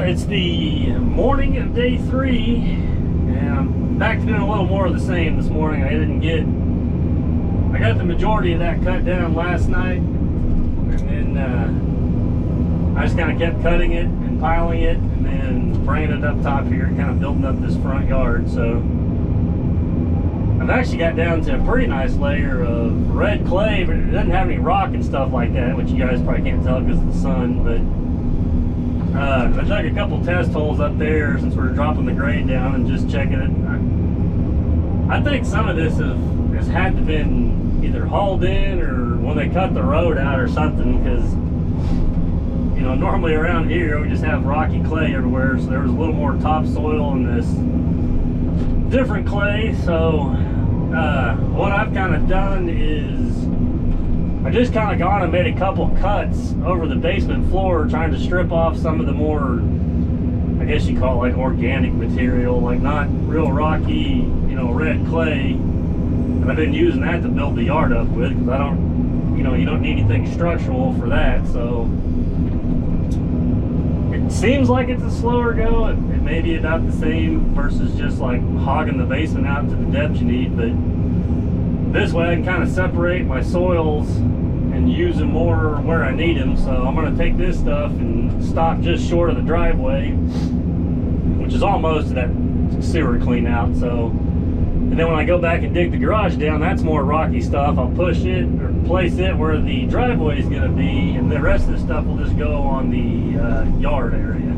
It's the morning of day 3, and I'm back to doing a little more of the same this morning. I got the majority of that cut down last night, and then I just kind of kept cutting it and piling it, and then bringing it up top here, kind of building up this front yard. So I've actually got down to a pretty nice layer of red clay, but it doesn't have any rock and stuff like that, which you guys probably can't tell because of the sun. But I dug a couple test holes up there since we're dropping the grade down and just checking it. I think some of this has had to been either hauled in or when they cut the road out or something, because you know, normally around here we just have rocky clay everywhere, so there was a little more topsoil in this different clay. So what I've kind of done is I just kind of gone and made a couple cuts over the basement floor, trying to strip off some of the more, I guess you call it like organic material, like not real rocky, you know, red clay. And I've been using that to build the yard up with, because I don't, you know, you don't need anything structural for that. So it seems like it's a slower go. It may be about the same versus just like hogging the basement out to the depth you need, but this way I can kind of separate my soils and use them more where I need them. So I'm going to take this stuff and stop just short of the driveway, which is almost that sewer clean out. So, and then when I go back and dig the garage down, that's more rocky stuff. I'll push it or place it where the driveway is going to be, and the rest of the stuff will just go on the yard area.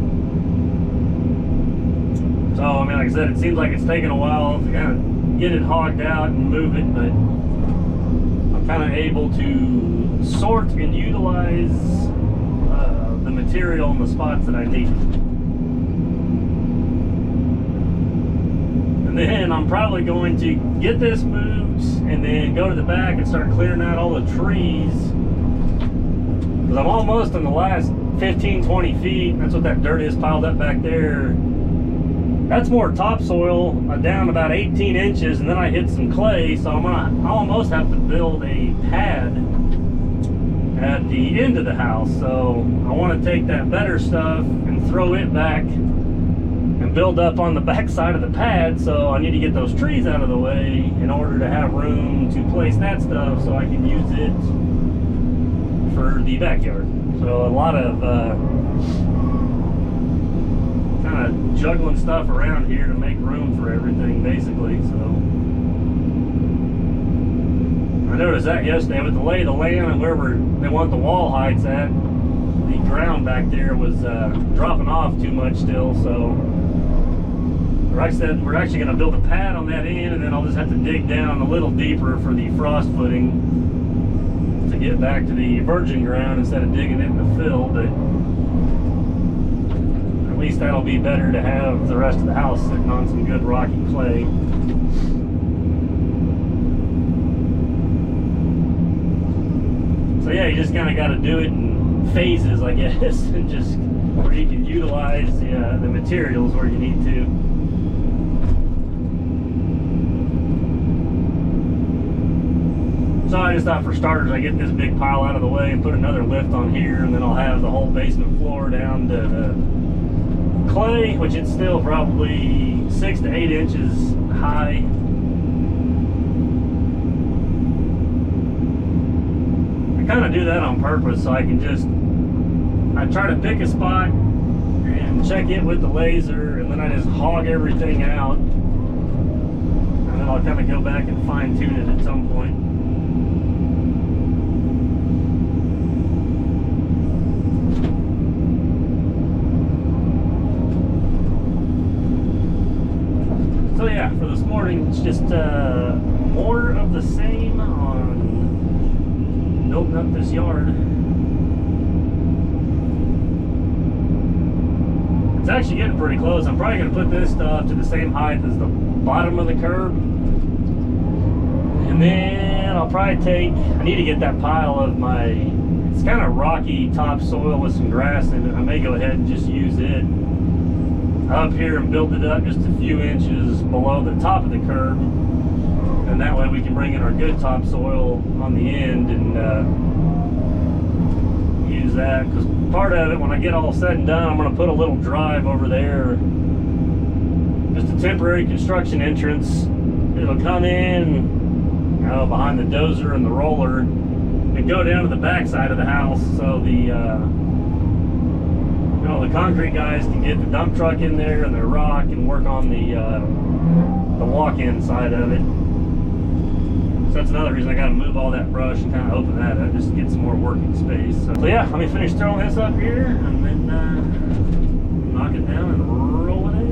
So, I mean, like I said, it seems like it's taken a while to kind of get it hogged out and move it, but I'm kind of able to sort and utilize the material in the spots that I need. And then I'm probably going to get this moved and then go to the back and start clearing out all the trees, because I'm almost in the last 15-20 feet. That's what that dirt is piled up back there. That's more topsoil, down about 18 inches, and then I hit some clay, so I almost have to build a pad at the end of the house. So I want to take that better stuff and throw it back and build up on the back side of the pad. So I need to get those trees out of the way in order to have room to place that stuff so I can use it for the backyard. So a lot of kind of juggling stuff around here to make room for everything, basically. So I noticed that yesterday with the lay of the land and wherever they want the wall heights at, the ground back there was dropping off too much still. So like I said, we're actually going to build a pad on that end, and then I'll just have to dig down a little deeper for the frost footing to get back to the virgin ground instead of digging it in the fill. But at least that'll be better to have the rest of the house sitting on some good rocky clay. So yeah, you just kind of got to do it in phases, I guess, and just where you can utilize the materials where you need to. So I just thought, for starters, I get this big pile out of the way and put another lift on here, and then I'll have the whole basement floor down to the clay, which it's still probably 6 to 8 inches high. I kind of do that on purpose, so I can just, I try to pick a spot and check it with the laser, and then I just hog everything out, and then I'll kind of go back and fine tune it at some point. So yeah, for this morning, it's just more of the same on building up this yard. It's actually getting pretty close. I'm probably going to put this stuff to the same height as the bottom of the curb. And then I'll probably take, I need to get that pile of my, it's kind of rocky topsoil with some grass in it. I may go ahead and just use it up here and build it up just a few inches below the top of the curb, and that way we can bring in our good topsoil on the end and use use that, because part of it, when I get all said and done, I'm going to put a little drive over there, just a temporary construction entrance. It'll come in, you know, behind the dozer and the roller, and go down to the back side of the house, so the you know, the concrete guys can get the dump truck in there and their rock and work on the walk-in side of it. So that's another reason I got to move all that brush and kind of open that up, just to get some more working space. So yeah, let me finish throwing this up here and then knock it down and roll it in.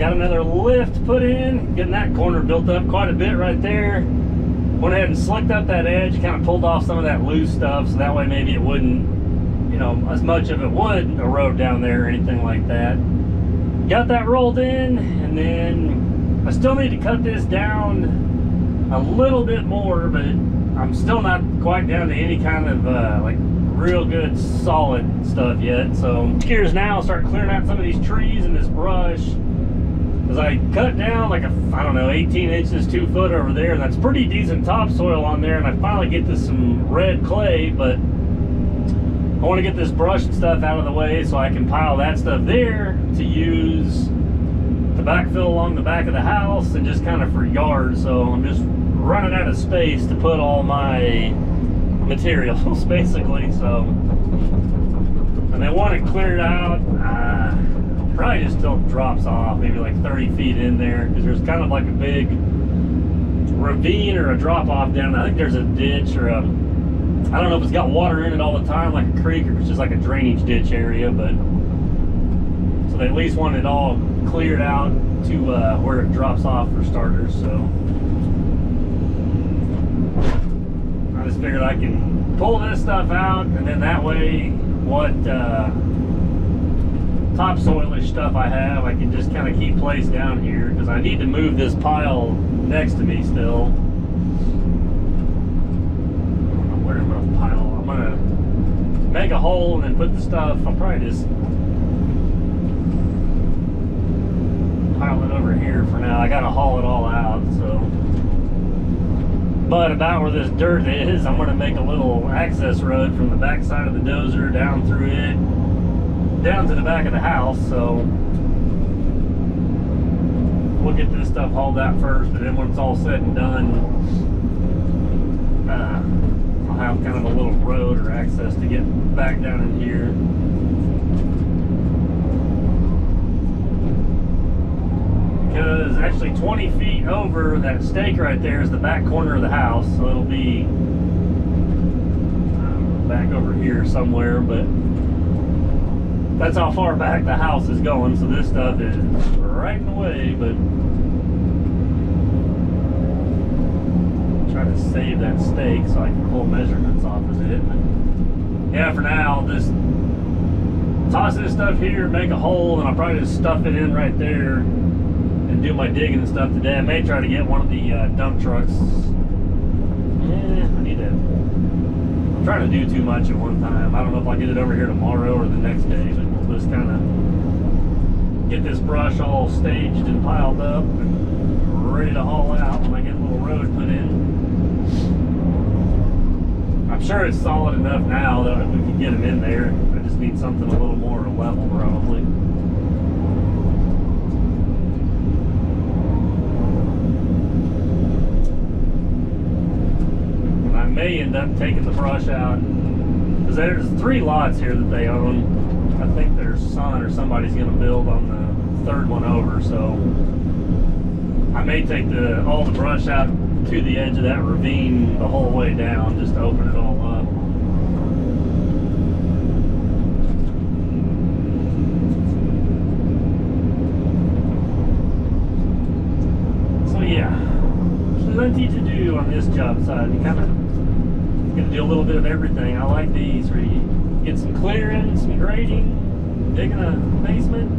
got another lift put in, getting that corner built up quite a bit right there. Went ahead and slicked up that edge, kind of pulled off some of that loose stuff, so that way maybe it wouldn't, you know, as much of it would erode down there or anything like that. Got that rolled in, and then I still need to cut this down a little bit more, but I'm still not quite down to any kind of like real good solid stuff yet. So gears now, start clearing out some of these trees and this brush, because I cut down like I don't know, 18 inches, 2 foot over there, and that's pretty decent topsoil on there, and I finally get to some red clay, but I want to get this brush and stuff out of the way so I can pile that stuff there to use to backfill along the back of the house and just kind of for yard. So I'm just running out of space to put all my materials basically. So, and I want it cleared out probably just till it drops off, maybe like 30 feet in there, because there's kind of like a big ravine or a drop off down. I think there's a ditch or a, I don't know if it's got water in it all the time like a creek, or if it's just like a drainage ditch area, but so they at least want it all cleared out to where it drops off for starters. So I just figured I can pull this stuff out, and then that way what topsoilish stuff I have, I can just kind of keep placed down here, because I need to move this pile next to me still. I don't know where I'm going to pile. I'm going to make a hole and then put the stuff. I'll probably just pile it over here for now. I got to haul it all out, so. But about where this dirt is, I'm going to make a little access road from the back side of the dozer down through it, down to the back of the house. So we'll get this stuff hauled out first, but then when it's all said and done, I'll have kind of a little road or access to get back down in here. Because actually 20 feet over that stake right there is the back corner of the house, so it'll be back over here somewhere, but that's how far back the house is going, so this stuff is right in the way. But try to save that stake so I can pull measurements off of it. But yeah, for now, just toss this stuff here, make a hole, and I'll probably just stuff it in right there and do my digging and stuff today. I may try to get one of the dump trucks. Yeah, I need to. I'm trying to do too much at one time. I don't know if I'll get it over here tomorrow or the next day, but we'll just kind of get this brush all staged and piled up and ready to haul out when I get a little road put in. I'm sure it's solid enough now that we can get them in there. I just need something a little more level probably. May end up taking the brush out, because there's 3 lots here that they own. I think their son or somebody's going to build on the 3rd one over, so I may take all the drive out to the edge of that ravine the whole way down just to open it all up. So yeah, plenty to do on this job site. You kind of gonna do a little bit of everything. I like these where you get some clearing, some grading, digging a basement,